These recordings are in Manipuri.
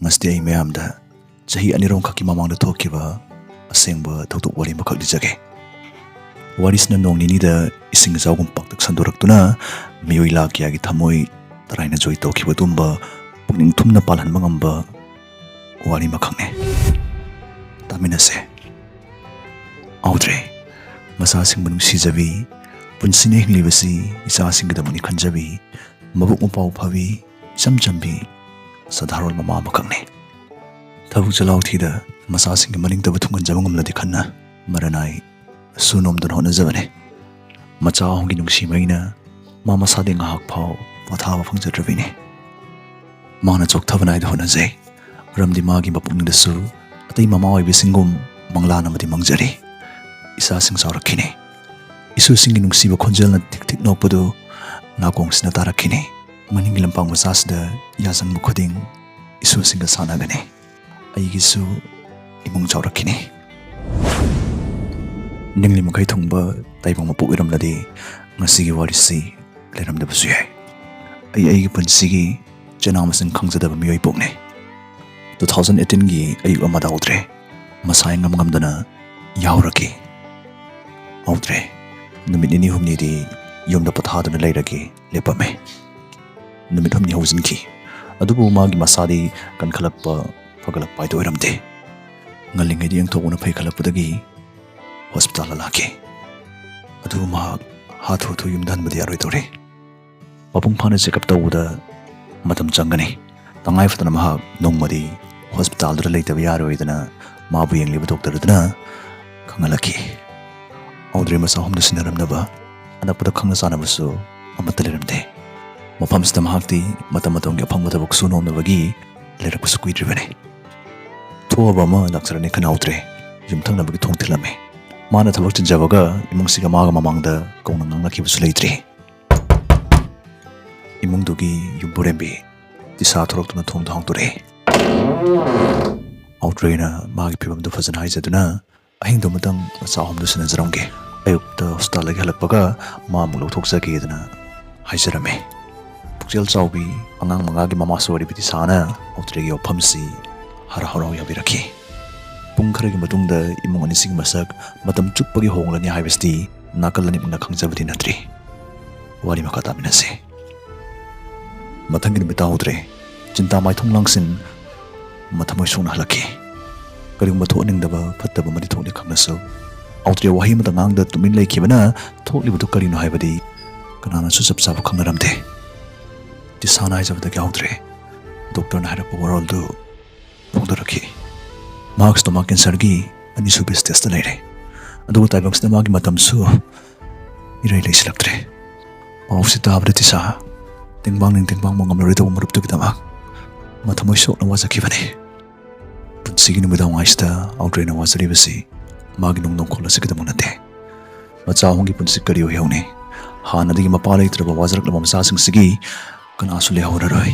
Ngasti ay mayamda chahi anirong khaki mamangda thokiba asengba thoktok wari makhak lijage. Warisna nong ninida ising zawgum paktak sandoraktuna miyoi lakyagi thamoi taraina joy tokhiba tumba pukning thumna palhanba ngamba wari makhakne. Taminase. Audrey masasing manung sijabi punsine hinglibasi isasingdamani khanjabi mabuk mapau phabi chamchambi sadharol mama makhakne. Thabuk chalau thida masasing maning tabu thungan jabangam ladi khanna maranai sunom don hona jabane. Macha hongi nungsi maina mama sade ngahak phau pathawa phangjadrabine. Mana chokthaba nai hona jai ramdi magi mapungni dasu atai mama oi bisingum manglana mati mangjari. Isa sing saurakine isu singi nungsiba khonjal na tik tik nokpadu nakong sina tarakine maning lampang masasda yasang mukhoding isu singa sanagane aigisu imung saurakine ningli mukai thungba taibang mapuk iramladi ngasigi warisi leramdabasu yai aigi punsigi janamasing khangjadaba miyoi pokne 2018 gi ayuk amada udre masai ngamdana yauraki Audrey numit nini humni di yomda pathaduna lairagi lepame numit humni hausinki adubu magi masadi kan khalappa pagalappai to iramde ngalingai di ang thokuna phai khalapudagi hospital laki adu ma hathu thu yumdan budi aroi tore mapung phana checkup tawuda matam changani tangai fatana ma nongmadi hospital dra leitabi aroi dana mabu yengliba doctor dana khangalaki Audrey masa homda sinaramnaba anakpada khangna sanabasu amata leramde mafamsida mahakti matamatonggi aphangba thabuk sunomnabagi lerakpasu kuidribane thoaba ma laksarani khana Audrey yumthangnabagi thongthilame mana thabak chinjabaga imungsiga maga mamangda kongna nganglakibasu leitri imungdugi yumburembi tisa thoroktuna thongda hangtore Audrey na magi phibamdu fajana haijaduna ahingdo matang macha homda sinajarongge ayukta hospital lagi halakpaga mamu lokthokjage dana hajarame pukjal chawbi angang mangagi mama sori biti sana Audrey gi ophamsi hara haro yabiraki pung kharagi matungda imung ani sing masak matam chupagi honglani haibesti nakalani mungna khangjabadi natri wari makata minase mathangi bita Audrey cinta mai thonglangsin mathamoi sona halaki karing mathoningdaba fattaba madi thoni khangnasu Audrey wahi mata ngangda tumin leikibana thoklibudu karino haibadi kanana su sab sab khangnaramde tisana haijabda ki Audrey doctor na harap waroldu phongdoraki marks to makin sargi ani su best test leire adu taibangs na magi matam su irai leisilaktre aufsita abde tisa tingbang mangam lori to marup tu kitama mathamoi sok na wazakibane punsigi numida ngaista Audrey na wazaribasi magi nong khola sikadamunate macha hongi punsi kariyo heune hanadigi mapalai traba wazrak lamam sasing sigi kana asule horaroi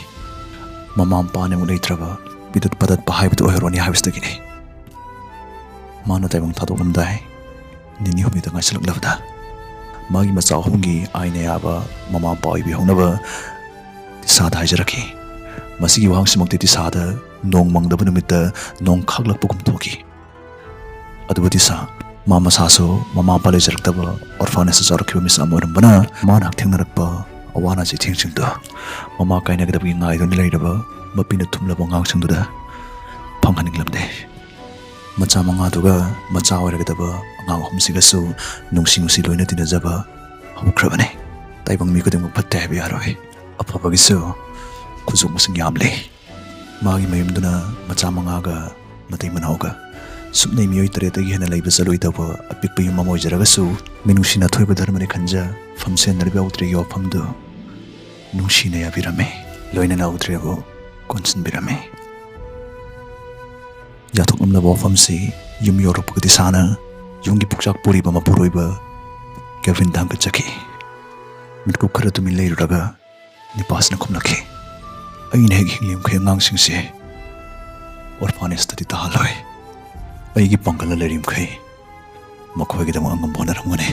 mamam pane mu leitraba bidut padat bahai bitu heroni habistagine mana taibang thadok namdai nini humi da ngaisalak lavda magi macha hongi aine aba mama pai bi honaba sada hajaraki masigi wang simokti sada nong mangdaba numita nong khaglak pukum thoki adubati sa mama saso mama pale jarakdaba orphanage jarakhiba misa amoram manak thengnarakpa awana ji thingchingdo mama kaina gadabgi ngai don leidaba mapina thumlaba ngangsingduda phanghaninglamde macha manga duga macha oiragadaba angang homsigasu nungsingusi loina tinajaba haukrabane taibang mi kodeng phatte habi aroi aphabagisu khuzuk musing yamle magi mayumduna macha manga ga matai manauga Subnai miyoi taretagi hena laiba saloi taba apikpa yuma moijaragasu minungsina thoiba dharmani khanja famsen narbi Audrey gi ophamdu nungsina yabirame loina na Audrey go konsin birame yathok namlaba ophamsi yum yoropagati sana yungi pukjak puriba mapuroiba Kevin dangka chaki mitku khara tumin leiruraga nipasna khumlaki aina heglim khengang singse orphanage tadi tahaloi aigi pangkala lerim khai makhoi gi dama angam bonaramgane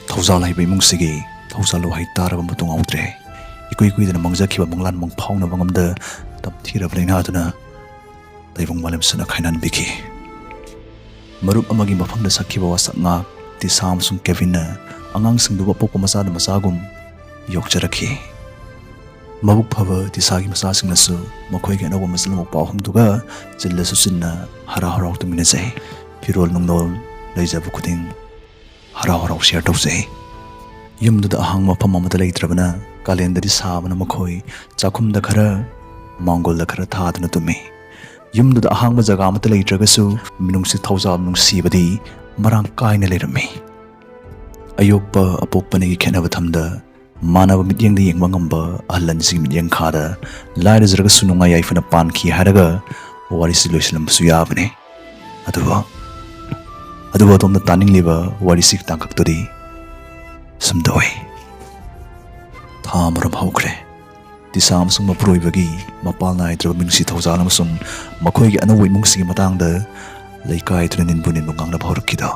thawjal hai beimung sigi thawjal hai taraba mutung Audrey ikui dana mangjakhiba manglan mangphauna bangamda tamthirab lainaduna taibong malemsuna khainanbiki marup amagi mafamda sakhiba wasaknga ti Samsung Kevin na angangsingdu wapokpa masada masagum yokjarakhi mabuk phaba ti sagi masasingnasu makhoi ge anoba masalamok pawhamduga jillasu sinna harau tumina jai pirol nungnol leijabu khuding harau share tawjai yumduda ahang mafam amada leitrabana kalendari sabana makhoi chakhumda khara mongolda khara thadana tumi yumduda ahangba jaga amata leitragasu minungsi thawjab nungsibadi marang kaina leirami ayokpa apokpanegi khenaba thamda manaba mityengda yengba ngamba ahlansi mityeng khada laira jaraga sununga yaifana pankhi haraga warisi loisalamsu yabane aduba tomna taning liba warisi tangkaktori sumdoi thamaram haukre ti Samsung maproibagi mapal naidraba minungsi thawjal amasung makhoigi anawi mungsigi matangda laikai tunin bunin bungangna bhaurakida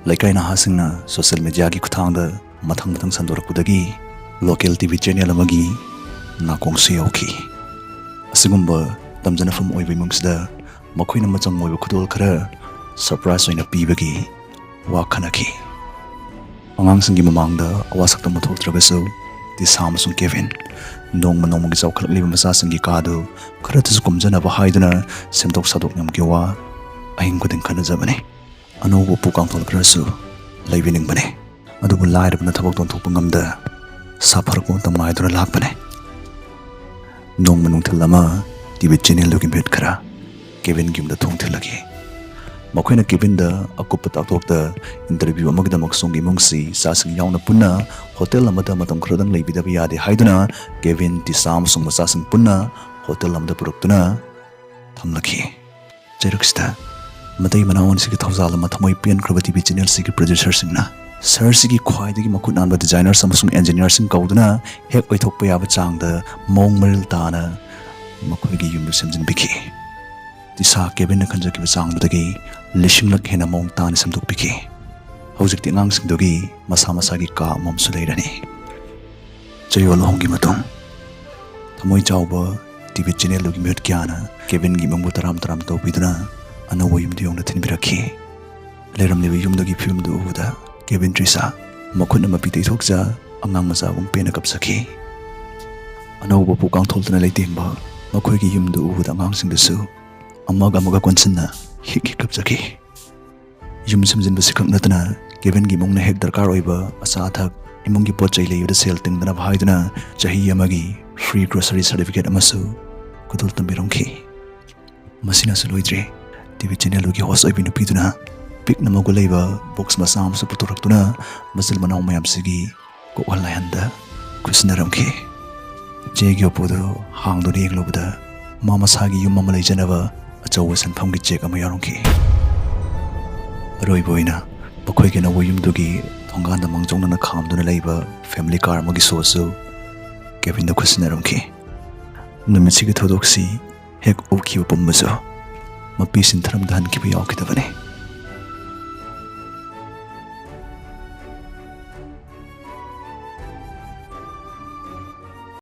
laikai na hasingna social media gi kuthangda mathang sandorakudagi local TV channel amagi nakongsi yauki asigumba tamjana from oibai mungsida makhoina machang oiba khudol khara surprise oina pibagi wakhanaki angangsinggi mamangda awasakta mathoktrabasu ti Samsung Kevin nongmagi chawkhalakliba masasinggi kadu khara tasu kumjana ba haiduna semtok sadok nyamki wa ahing kuding khanajabane anobo pukangthol kharasu leibiningbane adubu lairabna thabak tonthokpa ngamda safarko tamaiduna lakbane nongmanungthil ama TV channel logi bet khara Kevin gimda thongthilagi makoina Kevin da akupa taktokta interview amagdamak songi mungsi sasing yauna punna hotel amada matam khradang leibida yade haiduna Kevin ti Samsung masasing punna hotel amada puruktuna thamlaki jeruksta matai manaon sigi thawjal ama thamoi pian khraba TV channel sigi producer singna sir sigi khwaidagi makut nanba designer samasung engineer sing kauduna hek oithokpa yaba changda mongmaril tana makhoigi yumdu semjinbiki tisa Kevin na khanjakiba changdagi lishinglak hena mong tani samdokbiki hojikti angangsingdogi masagi ka momsu leirani chayol hongi matung thamoi chawba TV channel logi met kyana Kevin gi mangbu taram tawbiduna anobo yumdu yongna thinbirakhi leiramliba yumdogi filmdu ubuda Kevin Trisa makhutna mapitei thokja angang masagum pena kapsakhi anobo pukangtholtuna leitengba makhoigi yumdu ubuda angangsingdasu amaga konsinna hik kapsakhi yum samjinba sikhak natana Kevin gi mongna hek darkar oiba asa thak imungi pochai leiyuda sel tingdana bhaiduna chahi amagi free grocery certificate amasu kudul tambirongki masina suloidre TV channel logi host oibinu piduna pik namago leiba box masam su putoraktuna masil manau mayam sigi ko wallayanda kusnaramki jegi opodo hangdo ni eglobuda mama sagi yum mama leijanaba achawa sanphamgi check ama yarongki roiboina pakhoigi na woyumdugi thonganda mangjongna khamduna leiba family car magi sosu Kevin da kusnaramki numisigi thodoksi hek okhi upammaso mapi sintharam dhan ki bi yaukidabane